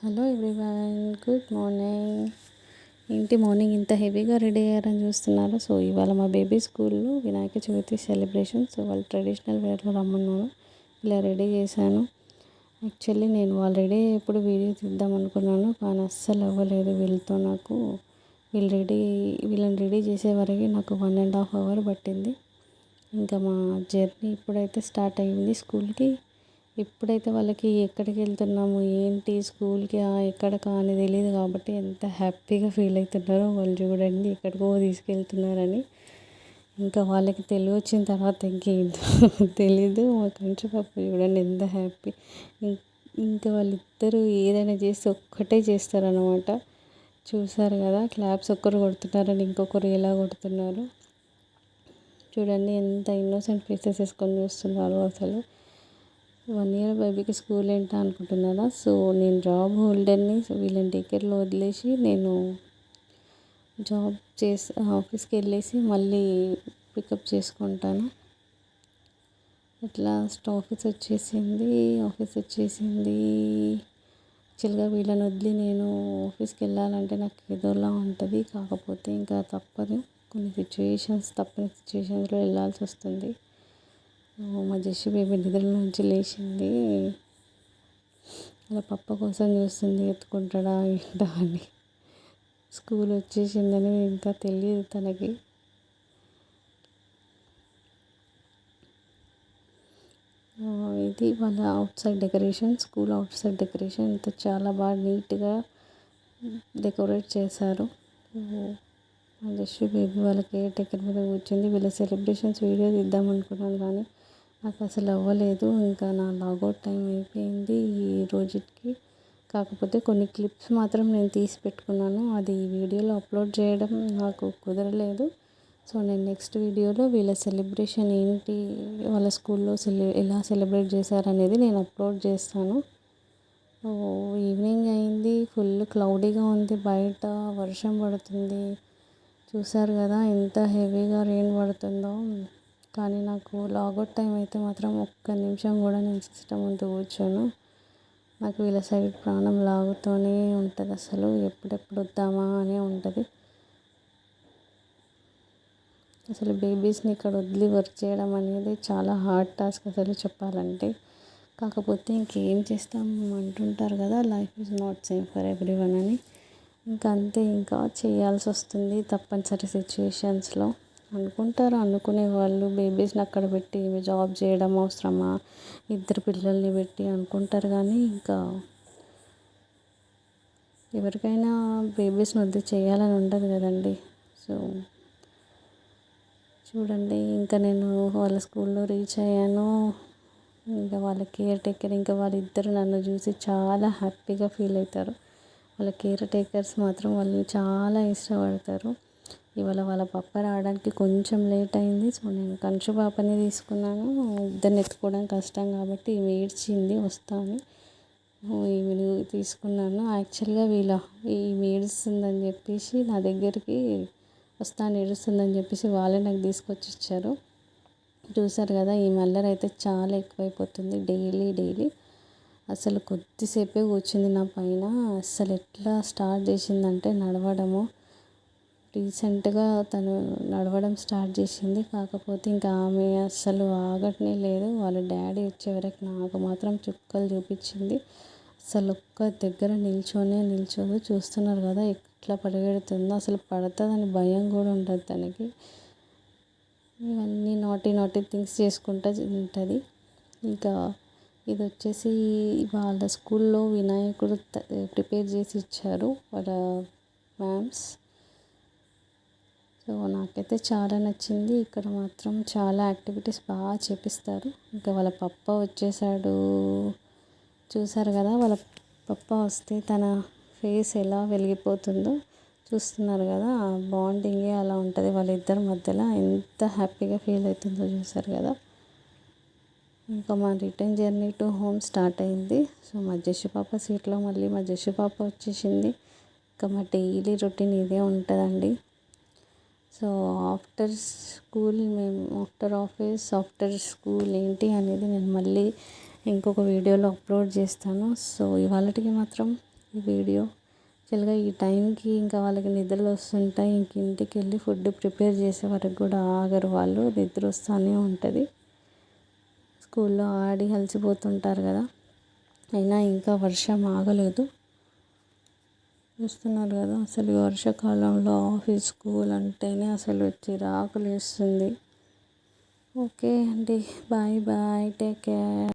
Hello everyone, good morning. ఏంటి morning ఇంత హెవీగా రెడీ అయ్యారని చూస్తున్నారు. సో ఇవాళ మా బేబీ స్కూల్లో వినాయక చవితి సెలబ్రేషన్. సో వాళ్ళు ట్రెడిషనల్ వేర్లో రమ్మన్నారు, ఇలా రెడీ చేశాను. యాక్చువల్లీ నేను ఆల్రెడీ ఎప్పుడు వీడియో తీద్దాం అనుకున్నాను, కానీ అస్సలు అవ్వలేదు వీళ్ళతో నాకు. వీళ్ళని రెడీ చేసే వరకు నాకు 1.5 hours పట్టింది. ఇంకా మా జర్నీ ఇప్పుడైతే స్టార్ట్ అయ్యింది స్కూల్కి. ఇప్పుడైతే వాళ్ళకి ఎక్కడికి వెళ్తున్నాము ఏంటి స్కూల్కి ఎక్కడికా అని తెలియదు కాబట్టి ఎంత హ్యాపీగా ఫీల్ అవుతున్నారో వాళ్ళు. చూడండి ఎక్కడికో తీసుకెళ్తున్నారని. ఇంకా వాళ్ళకి తెలివి వచ్చిన తర్వాత ఇంకేంటో తెలీదు. మా కంచి పాప చూడండి ఎంత హ్యాపీ. ఇంకా వాళ్ళిద్దరూ ఏదైనా చేస్తే ఒక్కటే చేస్తారనమాట. చూసారు కదా, క్లాప్స్ ఒక్కరు కొడుతున్నారని ఇంకొకరు ఎలా కొడుతున్నారు చూడండి. ఎంత ఇన్నోసెంట్ ఫేసెస్ వేసుకొని చూస్తున్నారు అసలు. 1 year బేబీకి స్కూల్ ఏంటా అనుకుంటున్నారా? సో నేను జాబ్ హోల్డర్ని. సో వీళ్ళని టేకేర్లో వదిలేసి నేను ఆఫీస్కి వెళ్ళేసి మళ్ళీ పికప్ చేసుకుంటాను. ఇట్లా ఆఫీస్ వచ్చేసింది. యాక్చువల్గా వీళ్ళని వదిలి నేను ఆఫీస్కి వెళ్ళాలంటే నాకు ఏదోలా ఉంటుంది. కాకపోతే ఇంకా తప్పదు, తప్పని సిచ్యువేషన్స్లో వెళ్ళాల్సి వస్తుంది. మా జెస్సి బేబీ నిద్ర నుంచి లేచింది. అలా పప్ప కోసం చూస్తుంది, ఎత్తుకుంటాడా ఏంటా అని. స్కూల్ వచ్చేసిందని ఇంకా తెలియదు తనకి. ఇది వాళ్ళ out side decoration, school out side decoration. ఇంత చాలా బాగా నీట్గా డెకరేట్ చేశారు. మా జెస్సి బేబీ వాళ్ళ కేర్ టేకర్ మీద కూర్చుంది. వీళ్ళ సెలబ్రేషన్స్ వీడియో తీద్దాం అనుకున్నాను కానీ నాకు అసలు అవ్వలేదు. ఇంకా నా లాగౌట్ టైం అయిపోయింది ఈ రోజుకి. కాకపోతే కొన్ని క్లిప్స్ మాత్రం నేను తీసి పెట్టుకున్నాను, అది వీడియోలో అప్లోడ్ చేయడం నాకు కుదరలేదు. సో నేను నెక్స్ట్ వీడియోలో వీళ్ళ సెలబ్రేషన్ ఏంటి, వాళ్ళ స్కూల్లో ఎలా సెలబ్రేట్ చేశారనేది నేను అప్లోడ్ చేస్తాను. ఈవినింగ్ అయింది, ఫుల్ క్లౌడీగా ఉంది, బయట వర్షం పడుతుంది. చూసారు కదా ఎంత హెవీగా రెయిన్ పడుతుందో. కానీ నాకు లాగౌట్ టైం అయితే మాత్రం ఒక్క నిమిషం కూడా నేను సిస్టమ్ ముందు కూర్చోను. నాకు వీళ్ళ సైడ్ ప్రాణం లాగుతూనే ఉంటుంది అసలు. ఎప్పుడెప్పుడు వద్దామా అనే ఉంటుంది అసలు. బేబీస్ని ఇక్కడ వదిలి వర్క్ చేయడం అనేది చాలా హార్డ్ టాస్క్ అసలు చెప్పాలంటే. కాకపోతే ఇంకేం చేస్తాం అంటుంటారు కదా, life is not same for everyone అని. ఇంకా అంతే, ఇంకా చేయాల్సి వస్తుంది తప్పనిసరి సిచ్యువేషన్స్లో. అనుకునే వాళ్ళు బేబీస్ని అక్కడ పెట్టి జాబ్ చేయడం అవసరమా, 2 పిల్లల్ని పెట్టి అనుకుంటారు. కానీ ఇంకా ఎవరికైనా బేబీస్ని వద్దు చేయాలని ఉండదు కదండి. సో చూడండి, ఇంకా నేను వాళ్ళ స్కూల్లో రీచ్ అయ్యాను. ఇంకా వాళ్ళ కేర్ టేకర్, ఇంకా వాళ్ళిద్దరు నన్ను చూసి చాలా హ్యాపీగా ఫీల్ అవుతారు. వాళ్ళ కేర్ టేకర్స్ మాత్రం వాళ్ళని చాలా ఇష్టపడతారు. ఇవాళ వాళ్ళ పప్ప రావడానికి కొంచెం లేట్ అయింది. సో నేను కంచు పాపని తీసుకున్నాను. ఇద్దరిని ఎత్తుకోవడం కష్టం కాబట్టి ఈమె ఏడ్చింది వస్తాను, ఈమెను తీసుకున్నాను. యాక్చువల్గా ఈమె ఏడుస్తుందని చెప్పేసి నా దగ్గరికి ఏడుస్తుందని చెప్పేసి వాళ్ళే నాకు తీసుకొచ్చి ఇచ్చారు. చూసారు కదా, ఈ అల్లరి అయితే చాలా ఎక్కువైపోతుంది డైలీ. అసలు కొద్దిసేపే కూర్చుంది నా పైన. అసలు ఎట్లా స్టార్ట్ చేసిందంటే నడవడము. రీసెంట్గా తను నడవడం స్టార్ట్ చేసింది. కాకపోతే ఇంకా ఆమె అస్సలు ఆగట్నే లేదు. వాళ్ళ డాడీ వచ్చే వరకు నాకు మాత్రం చుక్కలు చూపించింది. అసలు ఒక్క దగ్గర నిల్చోదు. చూస్తున్నారు కదా ఎట్లా పరిగెడుతుందో. అసలు పడుతుందని భయం కూడా ఉంటుంది తనకి. ఇవన్నీ నాటీ థింగ్స్ చేసుకుంటూ ఉంటుంది. ఇంకా ఇది వచ్చేసి వాళ్ళ స్కూల్లో వినాయకుడు ప్రిపేర్ చేసి ఇచ్చారు వాళ్ళ మ్యామ్స్. సో నాకైతే చాలా నచ్చింది. ఇక్కడ మాత్రం చాలా యాక్టివిటీస్ బాగా చేపిస్తారు. ఇంకా వాళ్ళ పప్ప వచ్చేసాడు. చూసారు కదా, వాళ్ళ పప్ప వస్తే తన ఫేస్ ఎలా వెలిగిపోతుందో చూస్తున్నారు కదా. ఆ బాండింగే అలా ఉంటుంది వాళ్ళిద్దరి మధ్యలో. ఎంత హ్యాపీగా ఫీల్ అవుతుందో చూసారు కదా. ఇంకా మా return journey to home start అయింది. సో మా జెస్సి పాప సీట్లో మళ్ళీ మా జెస్సి పాప వచ్చేసింది. ఇంకా మా డైలీ రొటీన్ ఇదే ఉంటుందండి. So after office after school ఏంటి అనేది నేను మళ్ళీ ఇంకొక వీడియోలో అప్లోడ్ చేస్తాను. సో ఇవాళకి మాత్రం ఈ వీడియో. యాక్చువల్గా ఈ టైంకి ఇంకా వాళ్ళకి నిద్రలు వస్తుంటాయి. ఇంక ఇంటికి వెళ్ళి ఫుడ్ ప్రిపేర్ చేసే వరకు కూడా ఆగరు వాళ్ళు, నిద్ర వస్తూనే ఉంటుంది. స్కూల్లో ఆడి అలసిపోతుంటారు కదా, అయినా ఇంకా వర్షం ఆగలేదు. చూస్తున్నారు కదా, అసలు ఈ వర్షాకాలంలో ఆఫీస్ స్కూల్ అంటేనే అసలు చిరాకు లేస్తుంది. ఓకే అండి, బాయ్ బాయ్, టేక్ కేర్.